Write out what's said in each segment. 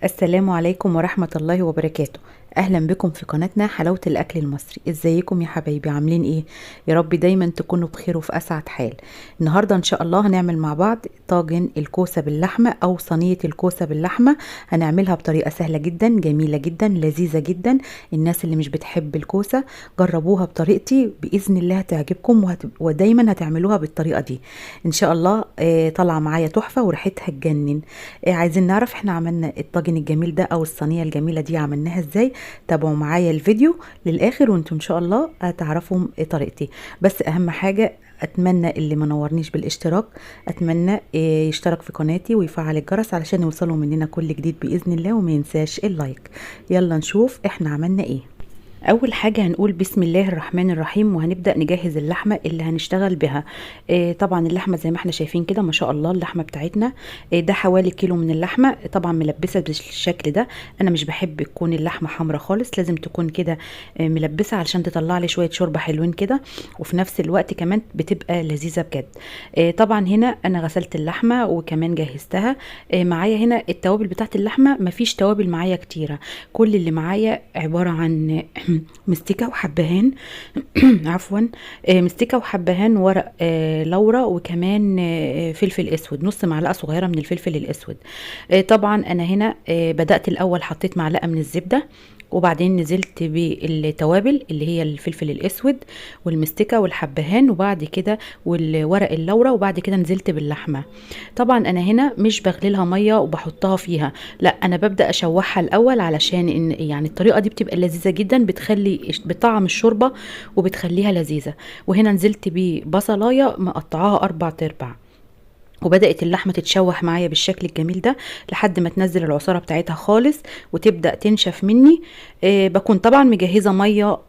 السلام عليكم ورحمة الله وبركاته. اهلا بكم في قناتنا حلاوة الاكل المصري. ازيكم يا حبايبي؟ عاملين ايه؟ يا رب دايما تكونوا بخير وفي اسعد حال. النهاردة ان شاء الله هنعمل مع بعض طاجن الكوسة باللحمة او صينية الكوسة باللحمة. هنعملها بطريقة سهلة جدا، جميلة جدا، لذيذة جدا. الناس اللي مش بتحب الكوسة جربوها بطريقتي، باذن الله هتعجبكم ودايما هتعملوها بالطريقة دي ان شاء الله. طالعة معايا تحفة وريحتها تجنن. عايزين نعرف احنا عملنا الطاجن الجميل ده او الصينيه الجميله دي عملناها ازاي؟ تابعوا معايا الفيديو للاخر وانتم ان شاء الله هتعرفوا طريقتي. بس اهم حاجه، اتمنى اللي ما نورنيش بالاشتراك اتمنى يشترك في قناتي ويفعل الجرس علشان يوصلوا مننا كل جديد باذن الله، وما ينساش اللايك. يلا نشوف احنا عملنا ايه. اول حاجه هنقول بسم الله الرحمن الرحيم، وهنبدا نجهز اللحمه اللي هنشتغل بها. طبعا اللحمه زي ما احنا شايفين كده ما شاء الله اللحمه بتاعتنا. ده حوالي كيلو من اللحمه، طبعا ملبسه بالشكل ده. انا مش بحب تكون اللحمه حمرا خالص، لازم تكون كده ملبسه علشان تطلع لي شويه شوربه حلوين كده، وفي نفس الوقت كمان بتبقى لذيذه بجد. طبعا هنا انا غسلت اللحمه وكمان جهزتها. معايا هنا التوابل بتاعت اللحمه، مفيش توابل معايا كتيره. كل اللي معايا عباره عن مستكة وحبهان عفوا. مستكة وحبهان، ورق لورا، وكمان فلفل اسود، نص معلقة صغيرة من الفلفل الاسود. طبعا انا هنا بدأت الاول حطيت معلقة من الزبدة، وبعدين نزلت بالتوابل اللي هي الفلفل الاسود والمستكة والحبهان، وبعد كده والورق اللورا، وبعد كده نزلت باللحمة. طبعا انا هنا مش بغليلها مية وبحطها فيها، لا انا ببدأ اشوحها الاول علشان يعني الطريقة دي بتبقى لذيذة جدا، بطعم الشوربة وبتخليها لذيذة. وهنا نزلت ببصلاية مقطعاها 4 ارباع، وبدأت اللحمة تتشوح معايا بالشكل الجميل ده لحد ما تنزل العصارة بتاعتها خالص وتبدأ تنشف مني. بكون طبعا مجهزة مية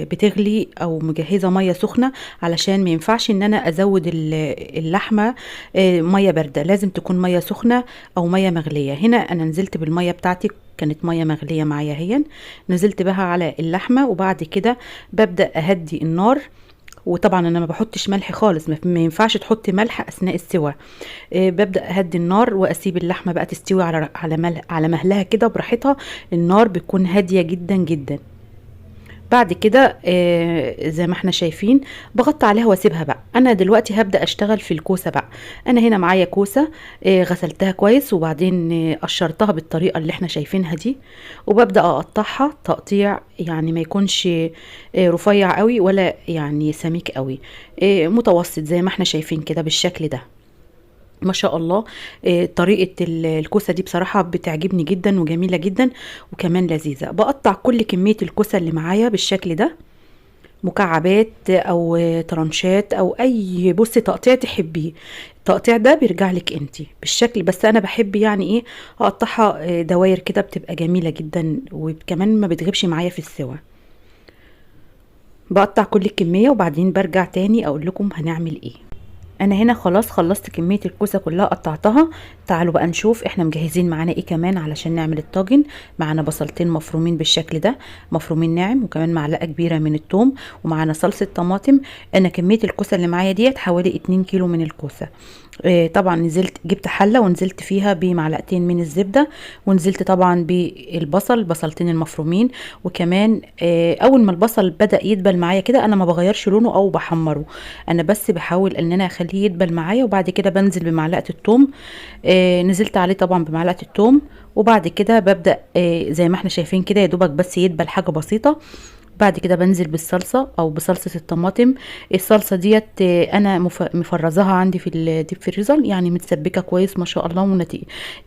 بتغلي، او مجهزة مية سخنة، علشان ما ينفعش ان انا ازود اللحمة مية باردة، لازم تكون مية سخنة او مية مغلية. هنا انا نزلت بالمية بتاعتي، كانت مية مغلية معايا هي، نزلت بها على اللحمة، وبعد كده ببدأ اهدي النار. وطبعا انا ما بحطش ملح خالص، ما ينفعش تحطي ملح اثناء السوى. ببدا اهدي النار واسيب اللحمه بقى تستوي على مهلها كده براحتها. النار بتكون هاديه جدا جدا. بعد كده زي ما احنا شايفين بغطي عليها واسيبها بقى. انا دلوقتي هبدأ اشتغل في الكوسة بقى. انا هنا معايا كوسة غسلتها كويس، وبعدين قشرتها بالطريقة اللي احنا شايفينها دي، وببدأ اقطعها تقطيع، يعني ما يكونش رفيع قوي ولا يعني سميك قوي، متوسط زي ما احنا شايفين كده بالشكل ده. ما شاء الله. طريقة الكوسة دي بصراحة بتعجبني جدا وجميلة جدا وكمان لذيذة. بقطع كل كمية الكوسة اللي معايا بالشكل ده مكعبات او ترانشات، او اي بصي تقطيع تحبيه. التقطيع ده بيرجع لك انتي بالشكل، بس انا بحب يعني ايه اقطعها دواير كده، بتبقى جميلة جدا وكمان ما بتغيبش معايا في السوا. بقطع كل الكمية وبعدين برجع تاني اقول لكم هنعمل ايه. انا هنا خلاص خلصت كمية الكوسة كلها قطعتها. تعالوا بقى نشوف احنا مجهزين معانا ايه كمان علشان نعمل الطاجن. معانا بصلتين مفرومين بالشكل ده، مفرومين ناعم، وكمان معلقة كبيرة من الثوم، ومعانا صلصة طماطم. انا كمية الكوسة اللي معايا ديت حوالي 2 كيلو من الكوسة. طبعا نزلت جبت حلة ونزلت فيها بمعلقتين من الزبدة، ونزلت طبعا بصلتين المفرومين. وكمان اول ما البصل بدأ يدبل معايا كده انا ما بغيرش لونه او بحمره، انا بس بحاول ان انا اخليه يدبل معايا، وبعد كده بنزل بمعلقة الثوم. نزلت عليه طبعا بمعلقة الثوم، وبعد كده ببدأ زي ما احنا شايفين كده يا دوبك بس يدبل حاجة بسيطة. بعد كده بنزل بالصلصة او بصلصة الطماطم. الصلصة ديت انا مفرزاها عندي في الديب فريزر، يعني متسبكة كويس ما شاء الله،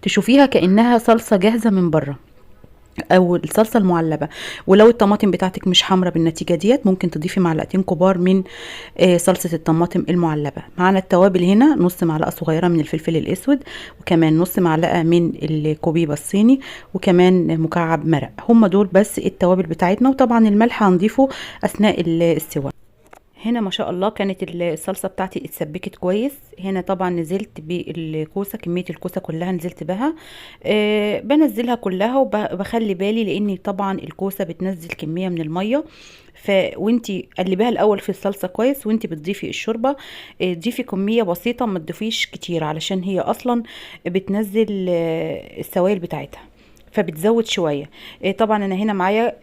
تشوفيها كأنها صلصة جاهزة من بره، او الصلصه المعلبه. ولو الطماطم بتاعتك مش حمرا بالنتيجه ديت ممكن تضيفي معلقتين كبار من صلصه الطماطم المعلبه. معانا التوابل هنا نص معلقه صغيره من الفلفل الاسود، وكمان نص معلقه من الكوبيبه الصيني، وكمان مكعب مرق. هم دول بس التوابل بتاعتنا، وطبعا الملح هنضيفه اثناء السوا. هنا ما شاء الله كانت الصلصة بتاعتي اتسبكت كويس. هنا طبعا نزلت بالكوسة، كمية الكوسة كلها نزلت بها. بنزلها كلها وبخلي بالي لان طبعا الكوسة بتنزل كمية من المية. وانتي قلبيها الاول في الصلصة كويس، وانتي بتضيفي الشوربة ضيفي كمية بسيطة، ما تضيفيش كتير علشان هي اصلا بتنزل السوائل بتاعتها. فبتزود شويه. طبعا انا هنا معايا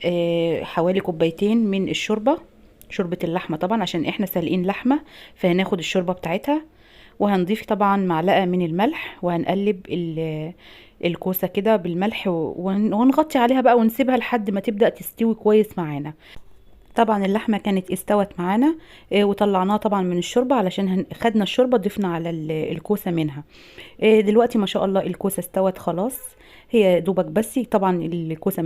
حوالي كوبايتين من الشوربه، شوربه اللحمه طبعا عشان احنا سالقين لحمه، فهناخد الشوربه بتاعتها. وهنضيف طبعا معلقه من الملح، وهنقلب الكوسه كده بالملح ونغطي عليها بقى ونسيبها لحد ما تبدا تستوي كويس معانا. طبعا اللحمه كانت استوت معانا، وطلعناها طبعا من الشوربه علشان خدنا الشوربه ضفنا على الكوسه منها. دلوقتي ما شاء الله الكوسه استوت خلاص، هي دوبك بس. طبعا الكوسه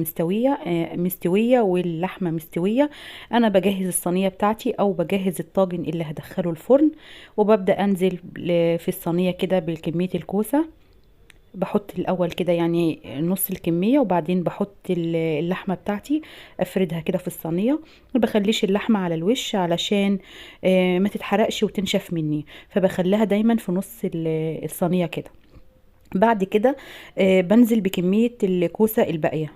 مستويه واللحمه مستويه. انا بجهز الصينيه بتاعتي او بجهز الطاجن اللي هدخله الفرن، وببدا انزل في الصينيه كده بكميه الكوسه. بحط الاول كده يعني نص الكميه، وبعدين بحط اللحمه بتاعتي افردها كده في الصينيه. ما بخليش اللحمه على الوش علشان ما تتحرقش وتنشف مني، فبخليها دايما في نص الصينيه كده. بعد كده بنزل بكميه الكوسه الباقيه،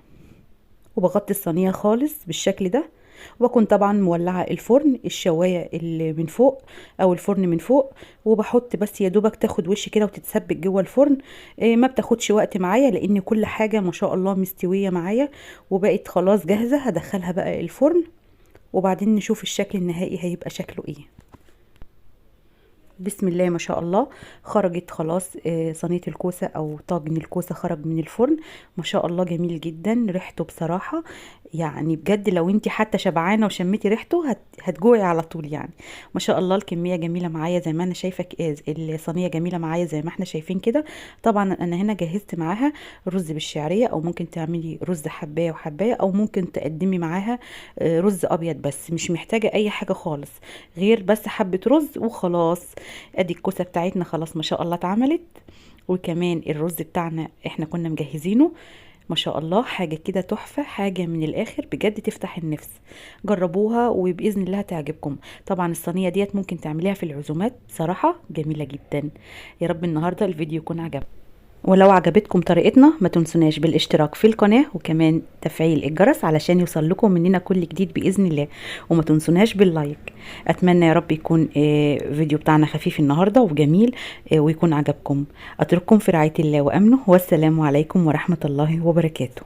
وبغطي الصينيه خالص بالشكل ده. وبكون طبعا مولعه الفرن، الشوايه اللي من فوق او الفرن من فوق، وبحط بس يا دوبك تاخد وش كده وتتسبك جوه الفرن. ما بتاخدش وقت معايا لان كل حاجه ما شاء الله مستويه معايا وبقت خلاص جاهزه. هدخلها بقى الفرن وبعدين نشوف الشكل النهائي هيبقى شكله ايه. بسم الله ما شاء الله، خرجت خلاص صينيه الكوسه او طاجن الكوسه خرج من الفرن. ما شاء الله جميل جدا، ريحته بصراحه يعني بجد لو انت حتى شبعانه وشميتي ريحته هتجوعي على طول يعني. ما شاء الله الكميه جميله معايا زي ما انا شايفه، الصينيه جميله معايا زي ما احنا شايفين كده. طبعا انا هنا جهزت معاها رز بالشعريه، او ممكن تعملي رز حبايه وحبايه، او ممكن تقدمي معاها رز ابيض بس، مش محتاجه اي حاجه خالص غير بس حبه رز وخلاص. ادي الكوسه بتاعتنا خلاص ما شاء الله اتعملت، وكمان الرز بتاعنا احنا كنا مجهزينه. ما شاء الله حاجه كده تحفه، حاجه من الاخر بجد تفتح النفس. جربوها وباذن الله تعجبكم. طبعا الصينيه ديت ممكن تعمليها في العزومات، صراحه جميله جدا. يا رب النهارده الفيديو يكون عجبكم، ولو عجبتكم طريقتنا ما تنسوناش بالاشتراك في القناة وكمان تفعيل الجرس علشان يوصل لكم مننا كل جديد بإذن الله. وما تنسوناش باللايك. أتمنى يا رب يكون فيديو بتاعنا خفيف النهاردة وجميل ويكون عجبكم. أترككم في رعاية الله وأمنه، والسلام عليكم ورحمة الله وبركاته.